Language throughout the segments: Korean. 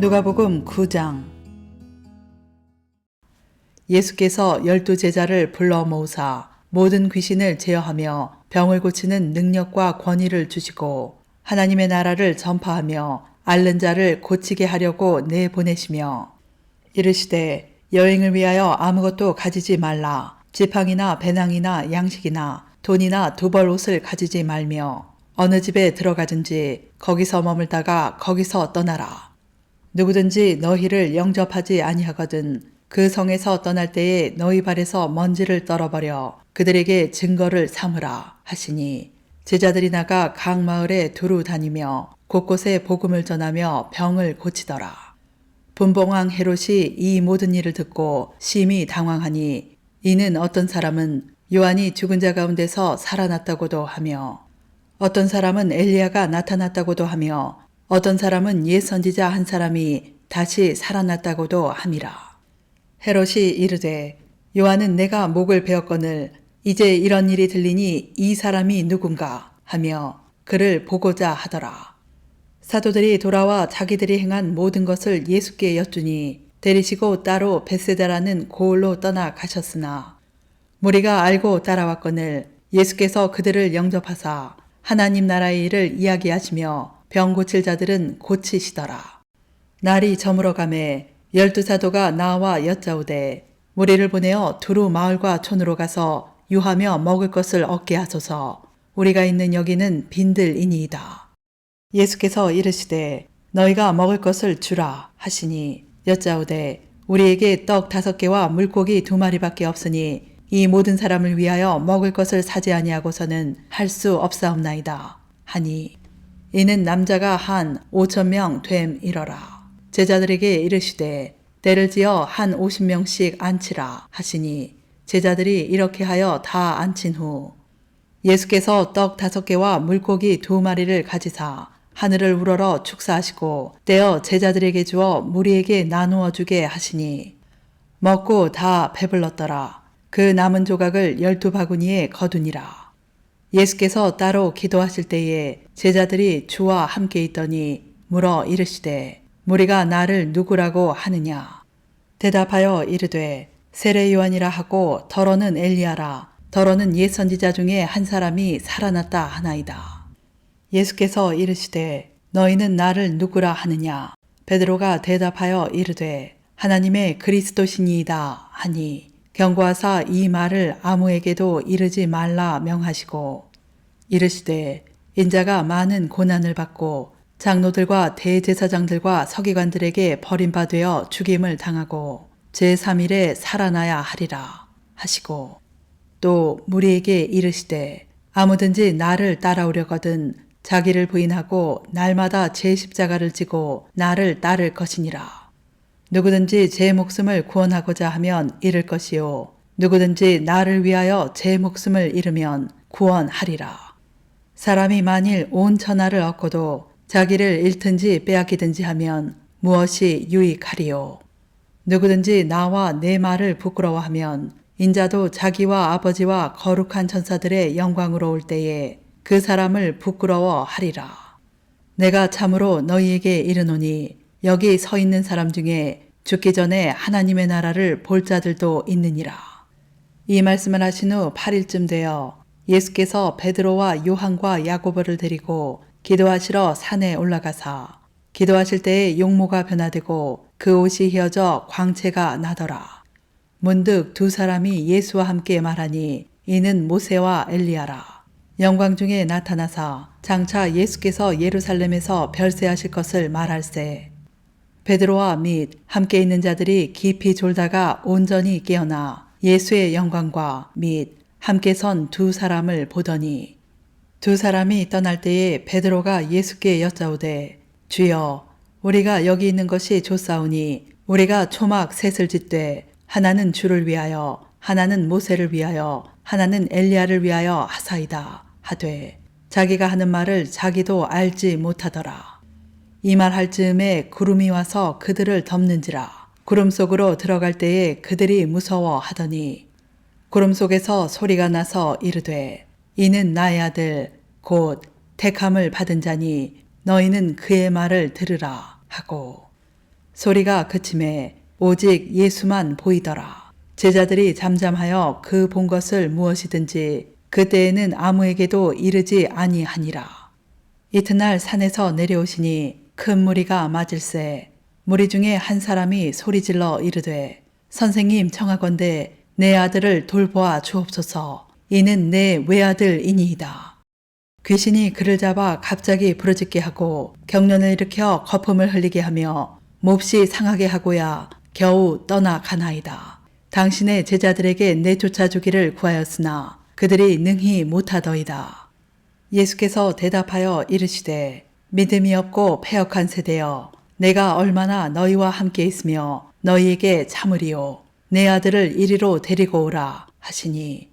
누가복음 9장. 예수께서 12제자를 불러 모으사 모든 귀신을 제어하며 병을 고치는 능력과 권위를 주시고 하나님의 나라를 전파하며 앓는 자를 고치게 하려고 내보내시며 이르시되 여행을 위하여 아무것도 가지지 말라. 지팡이나 배낭이나 양식이나 돈이나 두벌 옷을 가지지 말며 어느 집에 들어가든지 거기서 머물다가 거기서 떠나라. 누구든지 너희를 영접하지 아니하거든 그 성에서 떠날 때에 너희 발에서 먼지를 떨어버려 그들에게 증거를 삼으라 하시니 제자들이 나가 각 마을에 두루 다니며 곳곳에 복음을 전하며 병을 고치더라. 분봉왕 헤롯이 이 모든 일을 듣고 심히 당황하니 이는 어떤 사람은 요한이 죽은 자 가운데서 살아났다고도 하며 어떤 사람은 엘리야가 나타났다고도 하며 어떤 사람은 옛 선지자 한 사람이 다시 살아났다고도 함이라. 헤롯이 이르되 요한은 내가 목을 베었거늘 이제 이런 일이 들리니 이 사람이 누군가 하며 그를 보고자 하더라. 사도들이 돌아와 자기들이 행한 모든 것을 예수께 여쭈니 데리시고 따로 벳세다라는 고을로 떠나 가셨으나 무리가 알고 따라왔거늘 예수께서 그들을 영접하사 하나님 나라의 일을 이야기하시며 병 고칠 자들은 고치시더라. 날이 저물어 가매 12사도가 나와 여짜오되 무리를 보내어 두루 마을과 촌으로 가서 유하며 먹을 것을 얻게 하소서. 우리가 있는 여기는 빈들이니이다. 예수께서 이르시되 너희가 먹을 것을 주라 하시니 여짜오되 우리에게 떡 5개와 물고기 2마리밖에 없으니 이 모든 사람을 위하여 먹을 것을 사지 아니하고서는 할 수 없사옵나이다 하니 이는 남자가 한 5,000명 됨이러라. 제자들에게 이르시되 때를 지어 한 50명씩 앉히라 하시니 제자들이 이렇게 하여 다 앉힌 후 예수께서 떡 5개와 물고기 2마리를 가지사 하늘을 우러러 축사하시고 떼어 제자들에게 주어 무리에게 나누어 주게 하시니 먹고 다 배불렀더라. 그 남은 조각을 12바구니에 거두니라. 예수께서 따로 기도하실 때에 제자들이 주와 함께 있더니 물어 이르시되 무리가 나를 누구라고 하느냐. 대답하여 이르되 세례 요한이라 하고 더러는 엘리야라. 더러는 옛 선지자 중에 한 사람이 살아났다 하나이다. 예수께서 이르시되 너희는 나를 누구라 하느냐. 베드로가 대답하여 이르되 하나님의 그리스도시니이다 하니 경고하사 이 말을 아무에게도 이르지 말라 명하시고 이르시되 인자가 많은 고난을 받고 장로들과 대제사장들과 서기관들에게 버림받아 죽임을 당하고 제3일에 살아나야 하리라 하시고 또 무리에게 이르시되 아무든지 나를 따라오려거든 자기를 부인하고 날마다 제 십자가를 지고 나를 따를 것이니라. 누구든지 제 목숨을 구원하고자 하면 잃을 것이요 누구든지 나를 위하여 제 목숨을 잃으면 구원하리라. 사람이 만일 온 천하를 얻고도 자기를 잃든지 빼앗기든지 하면 무엇이 유익하리요. 누구든지 나와 내 말을 부끄러워하면 인자도 자기와 아버지와 거룩한 천사들의 영광으로 올 때에 그 사람을 부끄러워하리라. 내가 참으로 너희에게 이르노니 여기 서 있는 사람 중에 죽기 전에 하나님의 나라를 볼 자들도 있느니라. 이 말씀을 하신 후 8일쯤 되어 예수께서 베드로와 요한과 야고보를 데리고 기도하시러 산에 올라가사 기도하실 때에 용모가 변화되고 그 옷이 휘어져 광채가 나더라. 문득 2사람이 예수와 함께 말하니 이는 모세와 엘리야라. 영광 중에 나타나사 장차 예수께서 예루살렘에서 별세하실 것을 말할세. 베드로와 및 함께 있는 자들이 깊이 졸다가 온전히 깨어나 예수의 영광과 및 함께 선 2사람을 보더니 2사람이 떠날 때에 베드로가 예수께 여짜오되 주여 우리가 여기 있는 것이 좋사오니 우리가 초막 셋을 짓되 하나는 주를 위하여 하나는 모세를 위하여 하나는 엘리야를 위하여 하사이다 하되 자기가 하는 말을 자기도 알지 못하더라. 이 말 할 즈음에 구름이 와서 그들을 덮는지라. 구름 속으로 들어갈 때에 그들이 무서워하더니 구름 속에서 소리가 나서 이르되 이는 나의 아들 곧 택함을 받은 자니 너희는 그의 말을 들으라 하고 소리가 그침에 오직 예수만 보이더라. 제자들이 잠잠하여 그 본 것을 무엇이든지 그때에는 아무에게도 이르지 아니하니라. 이튿날 산에서 내려오시니 큰 무리가 맞을세. 무리 중에 한 사람이 소리질러 이르되 선생님 청하건대 내 아들을 돌보아 주옵소서. 이는 내 외아들이니이다. 귀신이 그를 잡아 갑자기 부르짖게 하고 경련을 일으켜 거품을 흘리게 하며 몹시 상하게 하고야 겨우 떠나가나이다. 당신의 제자들에게 내쫓아 주기를 구하였으나 그들이 능히 못하더이다. 예수께서 대답하여 이르시되 믿음이 없고 패역한 세대여, 내가 얼마나 너희와 함께 있으며 너희에게 참으리요. 내 아들을 이리로 데리고 오라 하시니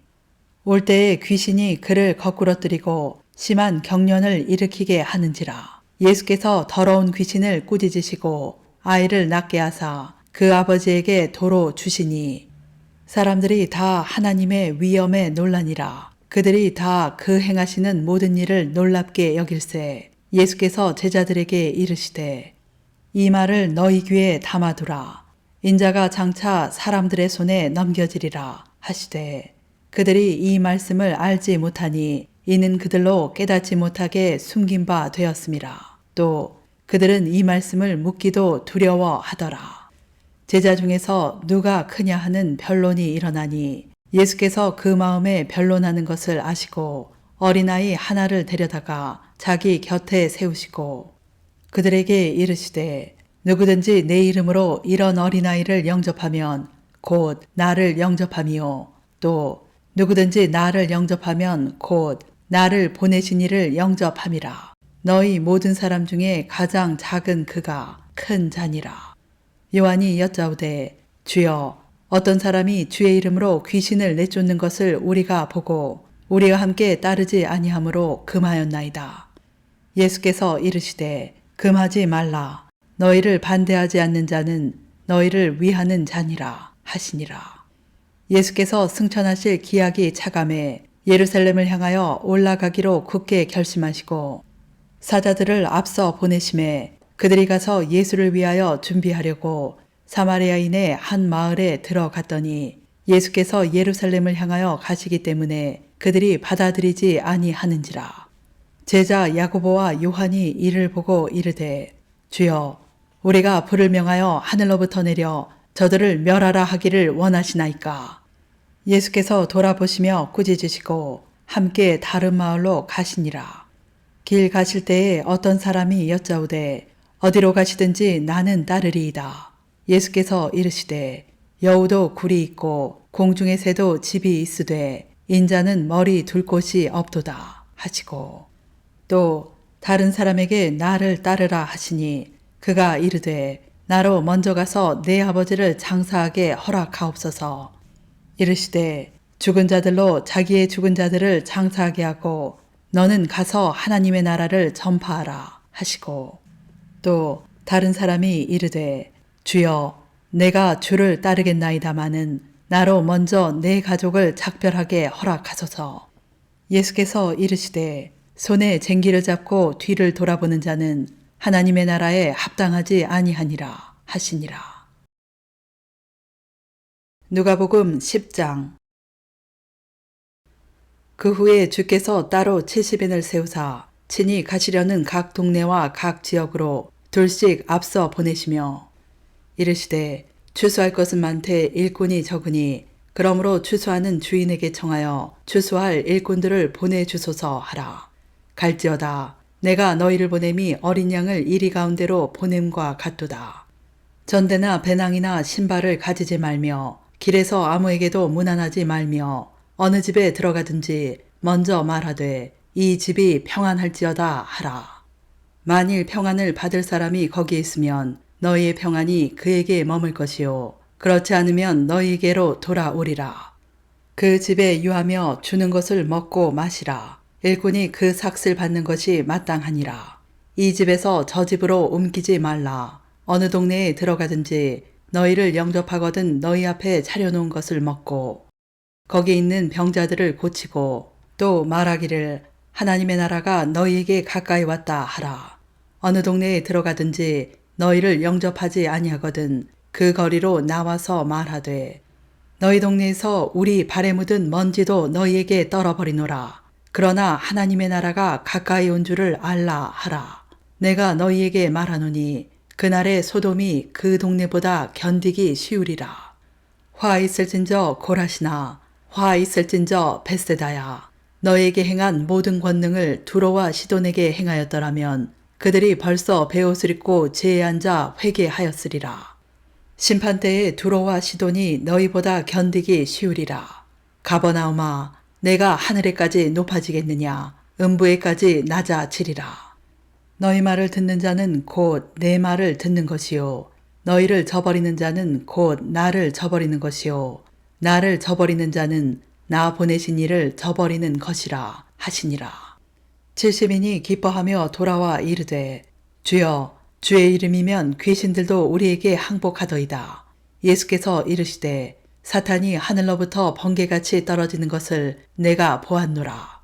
올 때에 귀신이 그를 거꾸러뜨리고 심한 경련을 일으키게 하는지라. 예수께서 더러운 귀신을 꾸짖으시고 아이를 낫게 하사 그 아버지에게 도로 주시니 사람들이 다 하나님의 위엄에 놀라니라. 그들이 다 그 행하시는 모든 일을 놀랍게 여길세 예수께서 제자들에게 이르시되 이 말을 너희 귀에 담아두라. 인자가 장차 사람들의 손에 넘겨지리라 하시되 그들이 이 말씀을 알지 못하니 이는 그들로 깨닫지 못하게 숨긴 바 되었음이라. 또 그들은 이 말씀을 묻기도 두려워하더라. 제자 중에서 누가 크냐 하는 변론이 일어나니 예수께서 그 마음에 변론하는 것을 아시고 어린아이 하나를 데려다가 자기 곁에 세우시고 그들에게 이르시되 누구든지 내 이름으로 이런 어린아이를 영접하면 곧 나를 영접함이요 또 누구든지 나를 영접하면 곧 나를 보내신 이를 영접함이라. 너희 모든 사람 중에 가장 작은 그가 큰 자니라. 요한이 여짜오되 주여 어떤 사람이 주의 이름으로 귀신을 내쫓는 것을 우리가 보고 우리와 함께 따르지 아니하므로 금하였나이다. 예수께서 이르시되 금하지 말라. 너희를 반대하지 않는 자는 너희를 위하는 자니라 하시니라. 예수께서 승천하실 기약이 차감해 예루살렘을 향하여 올라가기로 굳게 결심하시고 사자들을 앞서 보내심에 그들이 가서 예수를 위하여 준비하려고 사마리아인의 한 마을에 들어갔더니 예수께서 예루살렘을 향하여 가시기 때문에 그들이 받아들이지 아니하는지라. 제자 야고보와 요한이 이를 보고 이르되 주여 우리가 불을 명하여 하늘로부터 내려 저들을 멸하라 하기를 원하시나이까. 예수께서 돌아보시며 꾸짖으시고 함께 다른 마을로 가시니라. 길 가실 때에 어떤 사람이 여짜오되 어디로 가시든지 나는 따르리이다. 예수께서 이르시되 여우도 굴이 있고 공중의 새도 집이 있으되 인자는 머리 둘 곳이 없도다 하시고 또 다른 사람에게 나를 따르라 하시니 그가 이르되 나로 먼저 가서 내 아버지를 장사하게 허락하옵소서. 이르시되 죽은 자들로 자기의 죽은 자들을 장사하게 하고 너는 가서 하나님의 나라를 전파하라 하시고 또 다른 사람이 이르되 주여 내가 주를 따르겠나이다마는 나로 먼저 내 가족을 작별하게 허락하소서. 예수께서 이르시되 손에 쟁기를 잡고 뒤를 돌아보는 자는 하나님의 나라에 합당하지 아니하니라 하시니라. 누가복음 10장. 그 후에 주께서 따로 70인을 세우사 친히 가시려는 각 동네와 각 지역으로 둘씩 앞서 보내시며 이르시되 추수할 것은 많되 일꾼이 적으니 그러므로 추수하는 주인에게 청하여 추수할 일꾼들을 보내주소서 하라. 갈지어다 내가 너희를 보냄이 어린 양을 이리 가운데로 보냄과 같도다. 전대나 배낭이나 신발을 가지지 말며 길에서 아무에게도 문안하지 말며 어느 집에 들어가든지 먼저 말하되 이 집이 평안할지어다 하라. 만일 평안을 받을 사람이 거기 있으면 너희의 평안이 그에게 머물 것이요 그렇지 않으면 너희에게로 돌아오리라. 그 집에 유하며 주는 것을 먹고 마시라. 일꾼이 그 삭슬 받는 것이 마땅하니라. 이 집에서 저 집으로 옮기지 말라. 어느 동네에 들어가든지 너희를 영접하거든 너희 앞에 차려놓은 것을 먹고 거기 있는 병자들을 고치고 또 말하기를 하나님의 나라가 너희에게 가까이 왔다 하라. 어느 동네에 들어가든지 너희를 영접하지 아니하거든 그 거리로 나와서 말하되 너희 동네에서 우리 발에 묻은 먼지도 너희에게 떨어버리노라. 그러나 하나님의 나라가 가까이 온 줄을 알라 하라. 내가 너희에게 말하노니 그날의 소돔이 그 동네보다 견디기 쉬우리라. 화 있을진저 고라시나 화 있을진저 벳세다야. 너에게 행한 모든 권능을 두로와 시돈에게 행하였더라면 그들이 벌써 베옷을 입고 제에 앉아 회개하였으리라. 심판때에 두로와 시돈이 너희보다 견디기 쉬우리라. 가버나움아 내가 하늘에까지 높아지겠느냐 음부에까지 낮아지리라. 너희 말을 듣는 자는 곧 내 말을 듣는 것이요 너희를 저버리는 자는 곧 나를 저버리는 것이요 나를 저버리는 자는 나 보내신 이를 저버리는 것이라 하시니라. 70인이 기뻐하며 돌아와 이르되 주여 주의 이름이면 귀신들도 우리에게 항복하더이다. 예수께서 이르시되 사탄이 하늘로부터 번개같이 떨어지는 것을 내가 보았노라.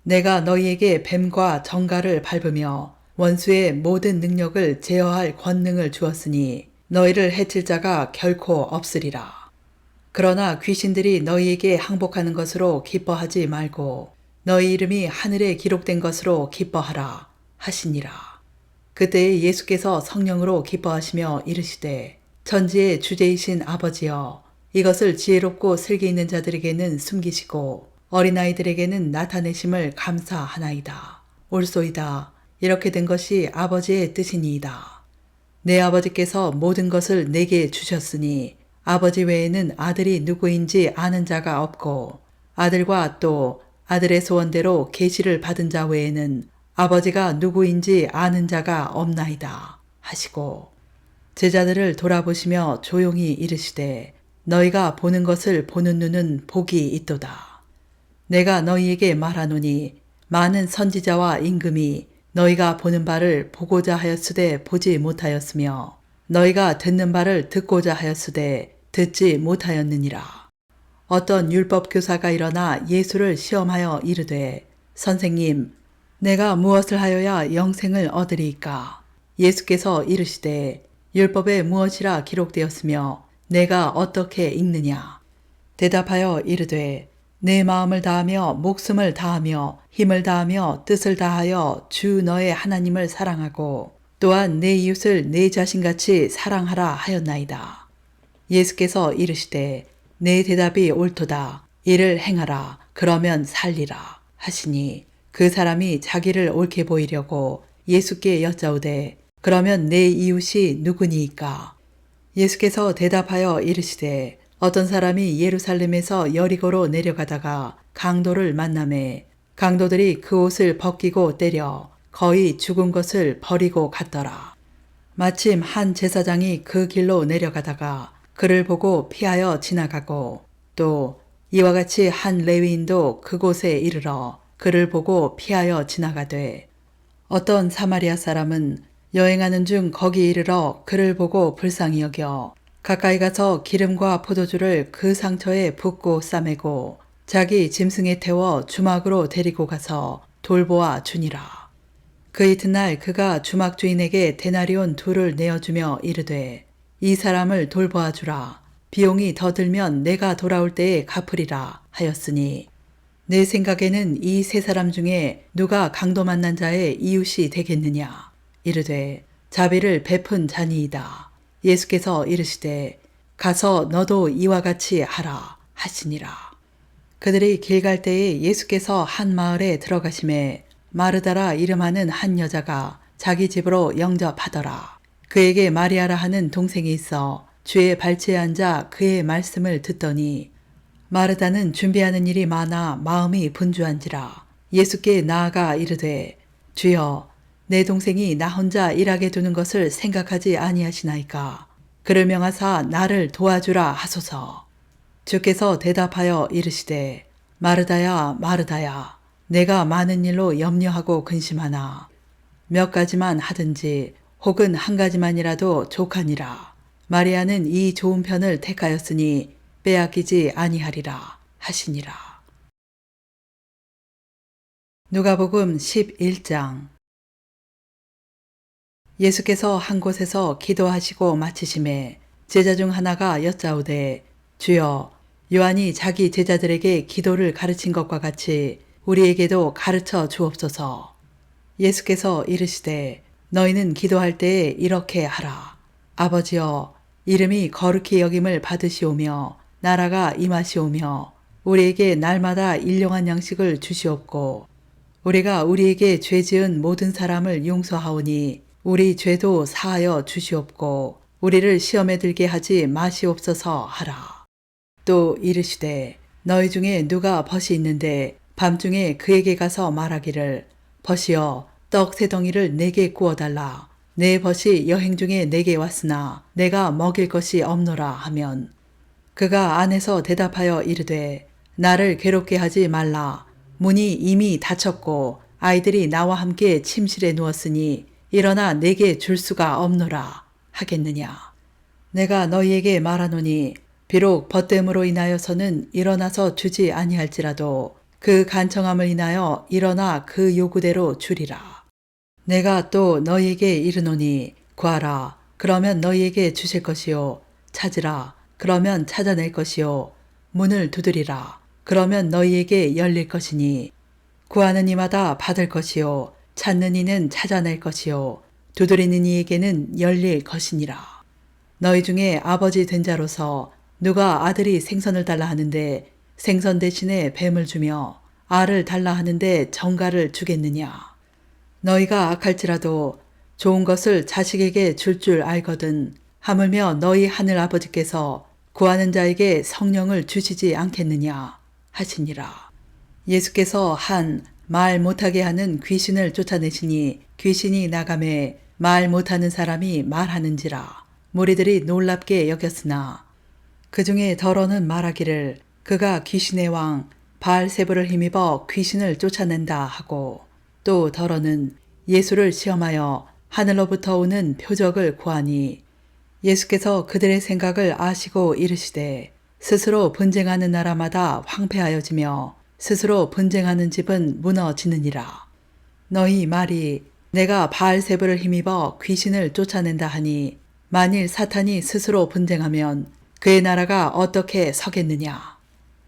내가 너희에게 뱀과 정갈을 밟으며 원수의 모든 능력을 제어할 권능을 주었으니 너희를 해칠 자가 결코 없으리라. 그러나 귀신들이 너희에게 항복하는 것으로 기뻐하지 말고 너희 이름이 하늘에 기록된 것으로 기뻐하라 하시니라. 그때 예수께서 성령으로 기뻐하시며 이르시되 천지의 주제이신 아버지여 이것을 지혜롭고 슬기 있는 자들에게는 숨기시고 어린아이들에게는 나타내심을 감사하나이다. 옳소이다. 이렇게 된 것이 아버지의 뜻이니이다. 내 아버지께서 모든 것을 내게 주셨으니 아버지 외에는 아들이 누구인지 아는 자가 없고 아들과 또 아들의 소원대로 계시를 받은 자 외에는 아버지가 누구인지 아는 자가 없나이다 하시고 제자들을 돌아보시며 조용히 이르시되 너희가 보는 것을 보는 눈은 복이 있도다. 내가 너희에게 말하노니 많은 선지자와 임금이 너희가 보는 바를 보고자 하였으되 보지 못하였으며 너희가 듣는 바를 듣고자 하였으되 듣지 못하였느니라. 어떤 율법 교사가 일어나 예수를 시험하여 이르되 선생님 내가 무엇을 하여야 영생을 얻으리이까? 예수께서 이르시되 율법에 무엇이라 기록되었으며 내가 어떻게 읽느냐? 대답하여 이르되 내 마음을 다하며 목숨을 다하며 힘을 다하며 뜻을 다하여 주 너의 하나님을 사랑하고 또한 내 이웃을 내 자신같이 사랑하라 하였나이다. 예수께서 이르시되 내 대답이 옳도다. 이를 행하라. 그러면 살리라 하시니 그 사람이 자기를 옳게 보이려고 예수께 여짜오되 그러면 내 이웃이 누구니이까? 예수께서 대답하여 이르시되 어떤 사람이 예루살렘에서 여리고로 내려가다가 강도를 만나매 강도들이 그 옷을 벗기고 때려 거의 죽은 것을 버리고 갔더라. 마침 한 제사장이 그 길로 내려가다가 그를 보고 피하여 지나가고 또 이와 같이 한 레위인도 그곳에 이르러 그를 보고 피하여 지나가되 어떤 사마리아 사람은 여행하는 중 거기 이르러 그를 보고 불쌍히 여겨 가까이 가서 기름과 포도주를 그 상처에 붓고 싸매고 자기 짐승에 태워 주막으로 데리고 가서 돌보아 주니라. 그 이튿날 그가 주막 주인에게 데나리온 2를 내어주며 이르되 이 사람을 돌보아 주라. 비용이 더 들면 내가 돌아올 때에 갚으리라 하였으니 내 생각에는 이 세 사람 중에 누가 강도 만난 자의 이웃이 되겠느냐. 이르되 자비를 베푼 자니이다. 예수께서 이르시되 가서 너도 이와 같이 하라 하시니라. 그들이 길 갈 때에 예수께서 한 마을에 들어가심에 마르다라 이름하는 한 여자가 자기 집으로 영접하더라. 그에게 마리아라 하는 동생이 있어 주의 발치에 앉아 그의 말씀을 듣더니 마르다는 준비하는 일이 많아 마음이 분주한지라. 예수께 나아가 이르되 주여 내 동생이 나 혼자 일하게 두는 것을 생각하지 아니하시나이까. 그를 명하사 나를 도와주라 하소서. 주께서 대답하여 이르시되 마르다야 마르다야 내가 많은 일로 염려하고 근심하나 몇 가지만 하든지 혹은 한 가지만이라도 족하니라. 마리아는 이 좋은 편을 택하였으니 빼앗기지 아니하리라 하시니라. 누가복음 11장. 예수께서 한 곳에서 기도하시고 마치심에 제자 중 하나가 여짜오되 주여 요한이 자기 제자들에게 기도를 가르친 것과 같이 우리에게도 가르쳐 주옵소서. 예수께서 이르시되 너희는 기도할 때에 이렇게 하라. 아버지여 이름이 거룩히 여김을 받으시오며 나라가 임하시오며 우리에게 날마다 일용한 양식을 주시옵고 우리가 우리에게 죄 지은 모든 사람을 용서하오니 우리 죄도 사하여 주시옵고 우리를 시험에 들게 하지 마시옵소서 하라. 또 이르시되 너희 중에 누가 벗이 있는데 밤중에 그에게 가서 말하기를 벗이여 떡 세 덩이를 내게 구워달라. 내 벗이 여행 중에 내게 왔으나 내가 먹일 것이 없노라 하면 그가 안에서 대답하여 이르되 나를 괴롭게 하지 말라. 문이 이미 닫혔고 아이들이 나와 함께 침실에 누웠으니 일어나 내게 줄 수가 없노라 하겠느냐. 내가 너희에게 말하노니 비록 벗됨으로 인하여서는 일어나서 주지 아니할지라도 그 간청함을 인하여 일어나 그 요구대로 주리라. 내가 또 너희에게 이르노니 구하라 그러면 너희에게 주실 것이요 찾으라 그러면 찾아낼 것이요 문을 두드리라 그러면 너희에게 열릴 것이니 구하는 이마다 받을 것이요 찾는 이는 찾아낼 것이요 두드리는 이에게는 열릴 것이니라. 너희 중에 아버지 된 자로서 누가 아들이 생선을 달라 하는데 생선 대신에 뱀을 주며 알을 달라 하는데 정갈을 주겠느냐. 너희가 악할지라도 좋은 것을 자식에게 줄 줄 알거든 하물며 너희 하늘 아버지께서 구하는 자에게 성령을 주시지 않겠느냐 하시니라. 예수께서 한 말 못하게 하는 귀신을 쫓아내시니 귀신이 나가매 말 못하는 사람이 말하는지라. 무리들이 놀랍게 여겼으나 그 중에 더러는 말하기를 그가 귀신의 왕 바알세불을 힘입어 귀신을 쫓아낸다 하고 또 더러는 예수를 시험하여 하늘로부터 오는 표적을 구하니 예수께서 그들의 생각을 아시고 이르시되 스스로 분쟁하는 나라마다 황폐하여지며 스스로 분쟁하는 집은 무너지느니라. 너희 말이 내가 바알세불을 힘입어 귀신을 쫓아낸다 하니 만일 사탄이 스스로 분쟁하면 그의 나라가 어떻게 서겠느냐.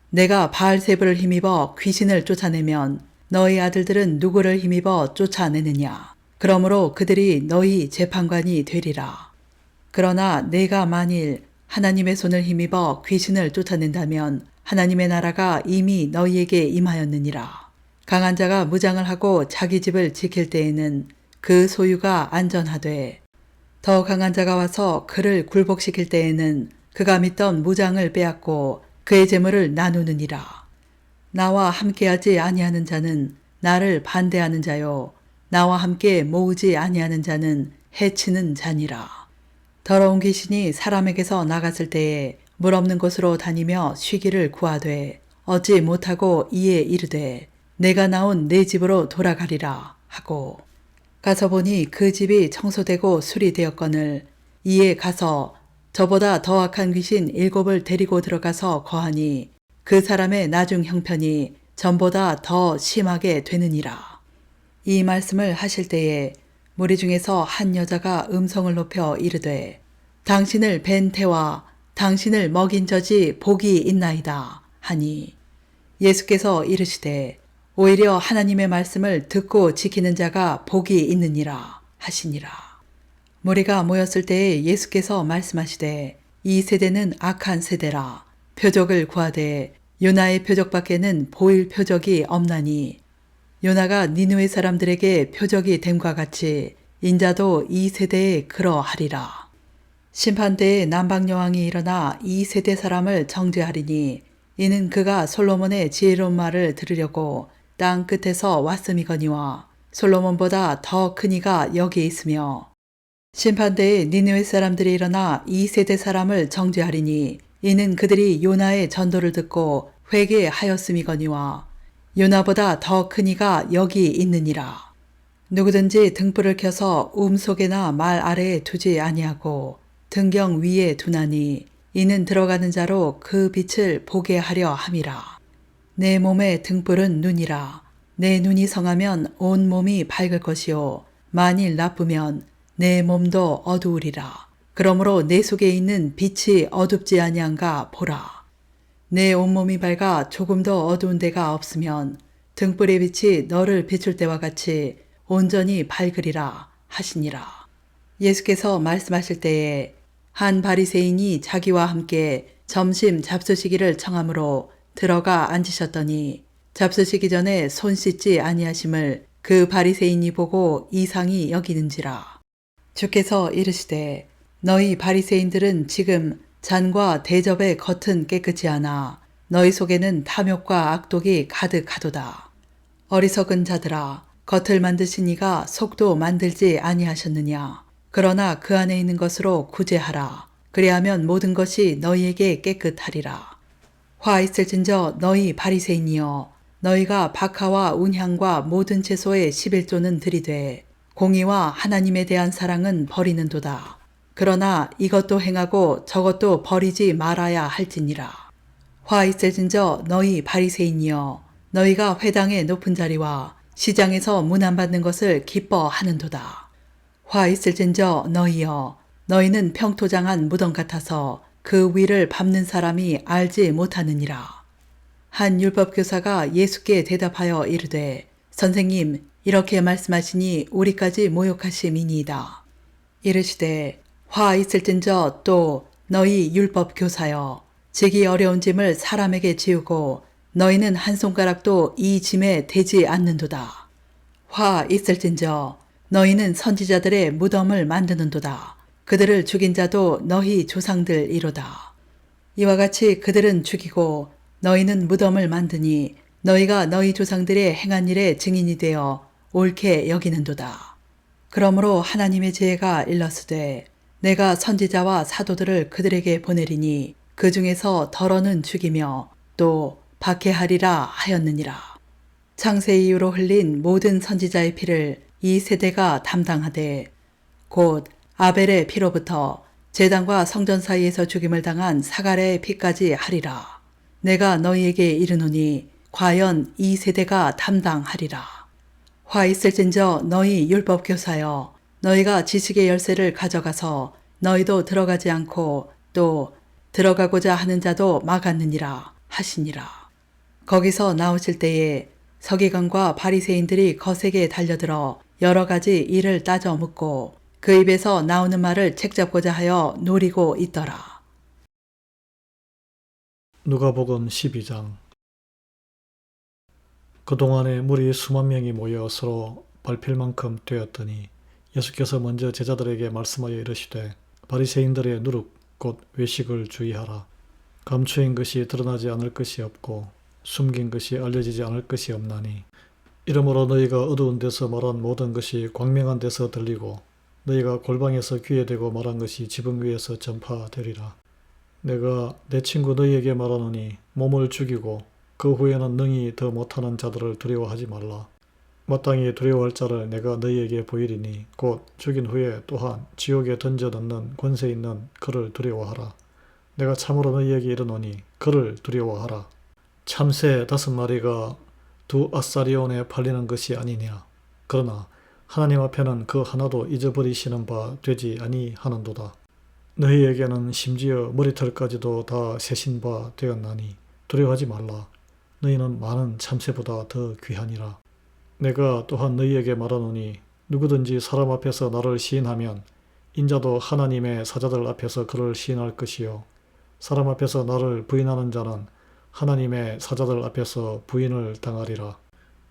내가 바알세불을 힘입어 귀신을 쫓아내면 너희 아들들은 누구를 힘입어 쫓아내느냐. 그러므로 그들이 너희 재판관이 되리라. 그러나 내가 만일 하나님의 손을 힘입어 귀신을 쫓아낸다면 하나님의 나라가 이미 너희에게 임하였느니라. 강한 자가 무장을 하고 자기 집을 지킬 때에는 그 소유가 안전하되 더 강한 자가 와서 그를 굴복시킬 때에는 그가 믿던 무장을 빼앗고 그의 재물을 나누느니라. 나와 함께하지 아니하는 자는 나를 반대하는 자요 나와 함께 모으지 아니하는 자는 해치는 자니라. 더러운 귀신이 사람에게서 나갔을 때에 물 없는 곳으로 다니며 쉬기를 구하되 얻지 못하고 이에 이르되 내가 나온 내 집으로 돌아가리라 하고 가서 보니 그 집이 청소되고 수리되었거늘 이에 가서 저보다 더 악한 귀신 7을 데리고 들어가서 거하니 그 사람의 나중 형편이 전보다 더 심하게 되느니라. 이 말씀을 하실 때에 무리 중에서 한 여자가 음성을 높여 이르되 당신을 뵌 태와 당신을 먹인 젖이 복이 있나이다 하니 예수께서 이르시되 오히려 하나님의 말씀을 듣고 지키는 자가 복이 있느니라 하시니라. 무리가 모였을 때에 예수께서 말씀하시되 이 세대는 악한 세대라. 표적을 구하되 요나의 표적밖에는 보일 표적이 없나니 요나가 니느웨 사람들에게 표적이 됨과 같이 인자도 이 세대에 그러하리라. 심판대에 남방여왕이 일어나 이 세대 사람을 정죄하리니 이는 그가 솔로몬의 지혜로운 말을 들으려고 땅 끝에서 왔음이거니와 솔로몬보다 더 큰 이가 여기 있으며 심판대에 니느웨 사람들이 일어나 이 세대 사람을 정죄하리니 이는 그들이 요나의 전도를 듣고 회개하였음이거니와 요나보다 더 큰 이가 여기 있느니라. 누구든지 등불을 켜서 속에나 말 아래에 두지 아니하고 등경 위에 두나니 이는 들어가는 자로 그 빛을 보게 하려 함이라. 내 몸의 등불은 눈이라. 내 눈이 성하면 온 몸이 밝을 것이요 만일 나쁘면 내 몸도 어두우리라. 그러므로 내 속에 있는 빛이 어둡지 아니한가 보라. 내 온몸이 밝아 조금도 어두운 데가 없으면 등불의 빛이 너를 비출 때와 같이 온전히 밝으리라 하시니라. 예수께서 말씀하실 때에 한 바리새인이 자기와 함께 점심 잡수시기를 청하므로 들어가 앉으셨더니 잡수시기 전에 손 씻지 아니하심을 그 바리새인이 보고 이상히 여기는지라. 주께서 이르시되 너희 바리새인들은 지금 잔과 대접의 겉은 깨끗이 하나 너희 속에는 탐욕과 악독이 가득하도다. 어리석은 자들아, 겉을 만드신 이가 속도 만들지 아니하셨느냐. 그러나 그 안에 있는 것으로 구제하라. 그리하면 모든 것이 너희에게 깨끗하리라. 화 있을진저 너희 바리새인이여, 너희가 박하와 운향과 모든 채소의 11조는 들이되 공의와 하나님에 대한 사랑은 버리는도다. 그러나 이것도 행하고 저것도 버리지 말아야 할지니라. 화 있을진저 너희 바리새인이여, 너희가 회당의 높은 자리와 시장에서 문안받는 것을 기뻐하는도다. 화 있을진저 너희여, 너희는 평토장한 무덤 같아서 그 위를 밟는 사람이 알지 못하느니라. 한 율법교사가 예수께 대답하여 이르되 선생님, 이렇게 말씀하시니 우리까지 모욕하심이니이다. 이르시되 화 있을진저 또 너희 율법교사여, 지기 어려운 짐을 사람에게 지우고 너희는 한 손가락도 이 짐에 대지 않는도다. 화 있을진저 너희는 선지자들의 무덤을 만드는도다. 그들을 죽인 자도 너희 조상들이로다. 이와 같이 그들은 죽이고 너희는 무덤을 만드니 너희가 너희 조상들의 행한 일의 증인이 되어 옳게 여기는도다. 그러므로 하나님의 지혜가 일렀으되 내가 선지자와 사도들을 그들에게 보내리니 그 중에서 덜어는 죽이며 또 박해하리라 하였느니라. 창세 이후로 흘린 모든 선지자의 피를 이 세대가 담당하되 곧 아벨의 피로부터 제단과 성전 사이에서 죽임을 당한 사가랴의 피까지 하리라. 내가 너희에게 이르노니 과연 이 세대가 담당하리라. 화 있을진저 너희 율법교사여, 너희가 지식의 열쇠를 가져가서 너희도 들어가지 않고 또 들어가고자 하는 자도 막았느니라 하시니라. 거기서 나오실 때에 서기관과 바리새인들이 거세게 달려들어 여러 가지 일을 따져 묻고 그 입에서 나오는 말을 책잡고자 하여 노리고 있더라. 누가복음 12장. 그동안에 무리 수만 명이 모여 서로 밟힐 만큼 되었더니 예수께서 먼저 제자들에게 말씀하여 이르시되 바리새인들의 누룩 곧 외식을 주의하라. 감추인 것이 드러나지 않을 것이 없고 숨긴 것이 알려지지 않을 것이 없나니 이러므로 너희가 어두운 데서 말한 모든 것이 광명한 데서 들리고 너희가 골방에서 귀에 대고 말한 것이 지붕 위에서 전파되리라. 내가 내 친구 너희에게 말하노니 몸을 죽이고 그 후에는 능히 더 못하는 자들을 두려워하지 말라. 마땅히 두려워할 자를 내가 너희에게 보이리니 곧 죽인 후에 또한 지옥에 던져 넣는 권세 있는 그를 두려워하라. 내가 참으로 너희에게 이르노니 그를 두려워하라. 참새 5마리가 2아사리온에 팔리는 것이 아니냐. 그러나 하나님 앞에는 그 하나도 잊어버리시는 바 되지 아니하는도다. 너희에게는 심지어 머리털까지도 다 세신 바 되었나니 두려워하지 말라. 너희는 많은 참새보다 더 귀하니라. 내가 또한 너희에게 말하노니 누구든지 사람 앞에서 나를 시인하면 인자도 하나님의 사자들 앞에서 그를 시인할 것이요 사람 앞에서 나를 부인하는 자는 하나님의 사자들 앞에서 부인을 당하리라.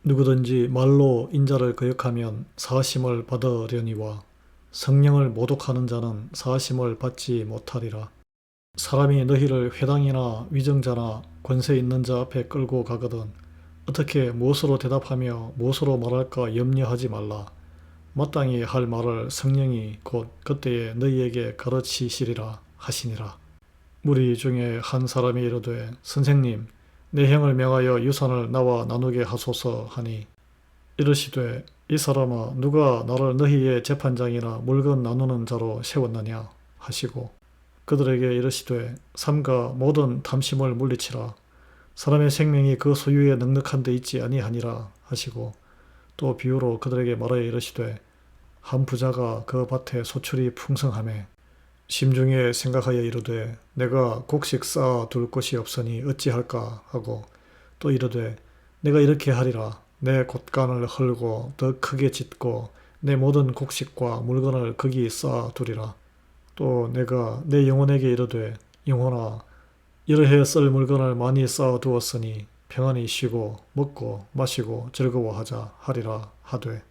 누구든지 말로 인자를 거역하면 사하심을 받으려니와 성령을 모독하는 자는 사하심을 받지 못하리라. 사람이 너희를 회당이나 위정자나 권세 있는 자 앞에 끌고 가거든 어떻게 무엇으로 대답하며 무엇으로 말할까 염려하지 말라. 마땅히 할 말을 성령이 곧 그때에 너희에게 가르치시리라 하시니라. 무리 중에 한 사람이 이르되 선생님, 내 형을 명하여 유산을 나와 나누게 하소서 하니 이르시되 이 사람아, 누가 나를 너희의 재판장이나 물건 나누는 자로 세웠느냐 하시고 그들에게 이르시되 삼가 모든 탐심을 물리치라. 사람의 생명이 그 소유에 넉넉한 데 있지 아니하니라 하시고 또 비유로 그들에게 말하여 이르시되 한 부자가 그 밭에 소출이 풍성하매 심중에 생각하여 이르되 내가 곡식 쌓아 둘 곳이 없으니 어찌할까 하고 또 이르되 내가 이렇게 하리라. 내 곳간을 헐고 더 크게 짓고 내 모든 곡식과 물건을 거기 쌓아 두리라. 또 내가 내 영혼에게 이르되 영혼아 여러 해 쓸 물건을 많이 쌓아 두었으니 평안히 쉬고 먹고 마시고 즐거워하자 하리라 하되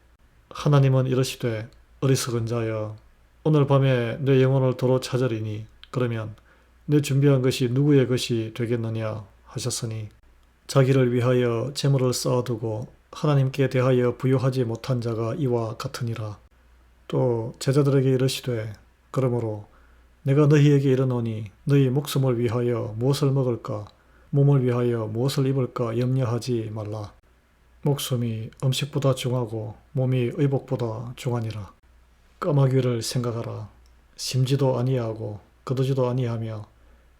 하나님은 이르시되 어리석은 자여 오늘 밤에 내 영혼을 도로 찾으리니 그러면 내 준비한 것이 누구의 것이 되겠느냐 하셨으니 자기를 위하여 재물을 쌓아두고 하나님께 대하여 부요하지 못한 자가 이와 같으니라. 또 제자들에게 이르시되 그러므로 내가 너희에게 이르노니 너희 목숨을 위하여 무엇을 먹을까 몸을 위하여 무엇을 입을까 염려하지 말라. 목숨이 음식보다 중하고 몸이 의복보다 중하니라. 까마귀를 생각하라. 심지도 아니하고 거두지도 아니하며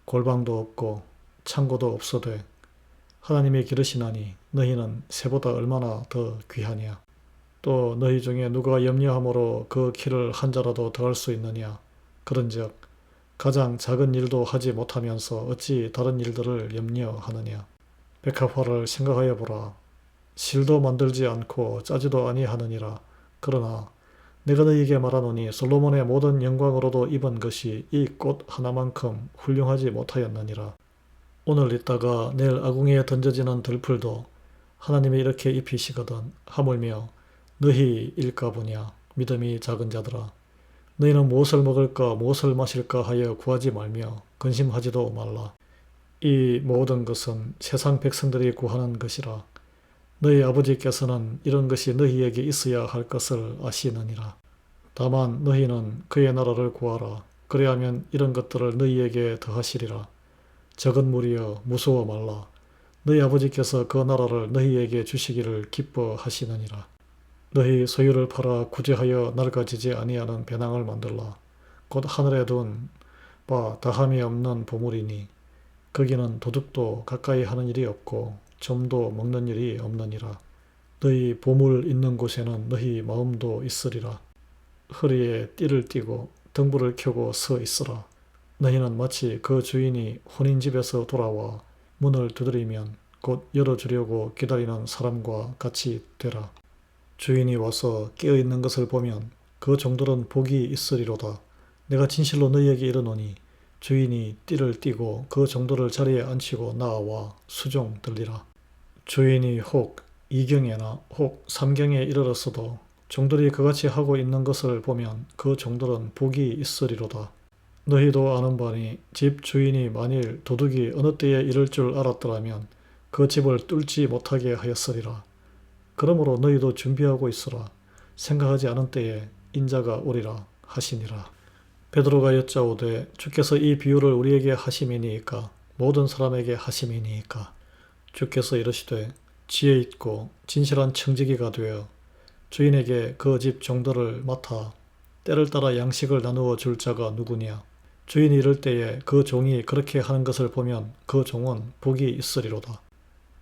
골방도 없고 창고도 없어되 하나님의 기르시나니 너희는 새보다 얼마나 더 귀하냐. 또 너희 중에 누가 염려함으로 그 키를 한 자라도 더할 수 있느냐. 그런즉 가장 작은 일도 하지 못하면서 어찌 다른 일들을 염려하느냐. 백합화를 생각하여 보라. 실도 만들지 않고 짜지도 아니하느니라. 그러나 내가 너희에게 말하노니 솔로몬의 모든 영광으로도 입은 것이 이 꽃 하나만큼 훌륭하지 못하였느니라. 오늘 있다가 내일 아궁이에 던져지는 들풀도 하나님이 이렇게 입히시거든 하물며 너희 일까보냐. 믿음이 작은 자들아. 너희는 무엇을 먹을까 무엇을 마실까 하여 구하지 말며 근심하지도 말라. 이 모든 것은 세상 백성들이 구하는 것이라. 너희 아버지께서는 이런 것이 너희에게 있어야 할 것을 아시느니라. 다만 너희는 그의 나라를 구하라. 그리하면 이런 것들을 너희에게 더하시리라. 적은 무리여 무서워 말라. 너희 아버지께서 그 나라를 너희에게 주시기를 기뻐하시느니라. 너희 소유를 팔아 구제하여 낡아지지 아니하는 배낭을 만들라. 곧 하늘에 둔 바 다함이 없는 보물이니 거기는 도둑도 가까이 하는 일이 없고 좀도 먹는 일이 없느니라. 너희 보물 있는 곳에는 너희 마음도 있으리라. 허리에 띠를 띠고 등불을 켜고 서 있으라. 너희는 마치 그 주인이 혼인집에서 돌아와 문을 두드리면 곧 열어주려고 기다리는 사람과 같이 되라. 주인이 와서 깨어있는 것을 보면 그 종들은 복이 있으리로다. 내가 진실로 너희에게 이르노니 주인이 띠를 띠고 그 종들을 자리에 앉히고 나와 수종 들리라. 주인이 혹 2경에나 혹 3경에 이르렀어도 종들이 그같이 하고 있는 것을 보면 그 종들은 복이 있으리로다. 너희도 아는 바니 집 주인이 만일 도둑이 어느 때에 이를 줄 알았더라면 그 집을 뚫지 못하게 하였으리라. 그러므로 너희도 준비하고 있으라. 생각하지 않은 때에 인자가 오리라 하시니라. 베드로가 여짜오되 주께서 이 비유를 우리에게 하심이니이까 모든 사람에게 하심이니이까. 주께서 이르시되 지혜 있고 진실한 청지기가 되어 주인에게 그 집 종들을 맡아 때를 따라 양식을 나누어 줄 자가 누구냐. 주인이 이를 때에 그 종이 그렇게 하는 것을 보면 그 종은 복이 있으리로다.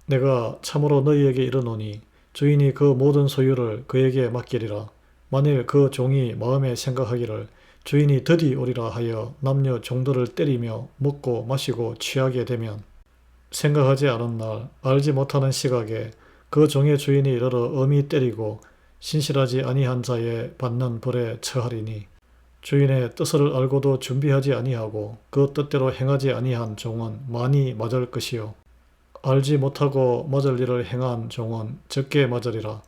내가 참으로 너희에게 이르노니 주인이 그 모든 소유를 그에게 맡기리라. 만일 그 종이 마음에 생각하기를 주인이 드디 오리라 하여 남녀 종들을 때리며 먹고 마시고 취하게 되면 생각하지 않은 날 알지 못하는 시각에 그 종의 주인이 이르러 엄히 때리고 신실하지 아니한 자에 받는 벌에 처하리니 주인의 뜻을 알고도 준비하지 아니하고 그 뜻대로 행하지 아니한 종은 많이 맞을 것이요 알지 못하고 맞을 일을 행한 종은 적게 맞으리라.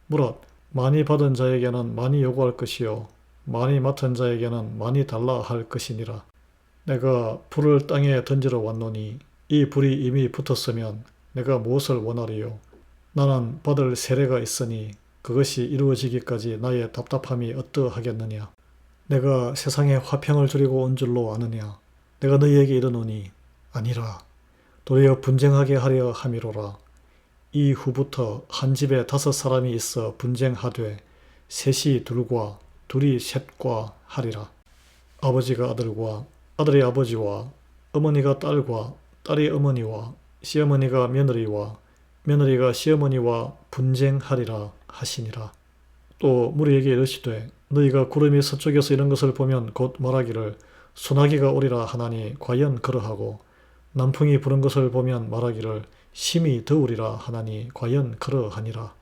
무릇 많이 받은 자에게는 많이 요구할 것이요 많이 맡은 자에게는 많이 달라 할 것이니라. 내가 불을 땅에 던지러 왔노니 이 불이 이미 붙었으면 내가 무엇을 원하리요. 나는 받을 세례가 있으니 그것이 이루어지기까지 나의 답답함이 어떠하겠느냐. 내가 세상에 화평을 주려고 온 줄로 아느냐. 내가 너희에게 이르노니 아니라 도리어 분쟁하게 하려 함이로라. 이후부터 한 집에 5사람이 있어 분쟁하되 셋이 둘과 둘이 셋과 하리라. 아버지가 아들과 아들이 아버지와 어머니가 딸과 딸이 어머니와 시어머니가 며느리와 며느리가 시어머니와 분쟁하리라 하시니라. 또 무리에게 이르시되 너희가 구름이 서쪽에서 이런 것을 보면 곧 말하기를 소나기가 오리라 하나니 과연 그러하고 남풍이 부는 것을 보면 말하기를 심히 더우리라 하나니 과연 그러하니라.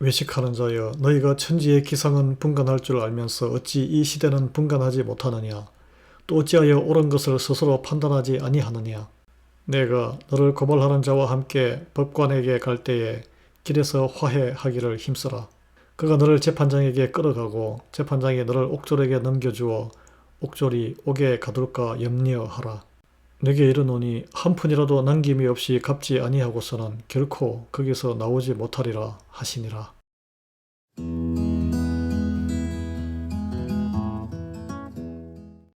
외식하는 자여, 너희가 천지의 기상은 분간할 줄 알면서 어찌 이 시대는 분간하지 못하느냐. 또 어찌하여 옳은 것을 스스로 판단하지 아니하느냐. 내가 너를 고발하는 자와 함께 법관에게 갈 때에 길에서 화해하기를 힘쓰라. 그가 너를 재판장에게 끌어가고 재판장이 너를 옥졸에게 넘겨주어 옥졸이 옥에 가둘까 염려하라. 내게 이르노니 한 푼이라도 남김이 없이 갚지 아니하고서는 결코 거기서 나오지 못하리라 하시니라.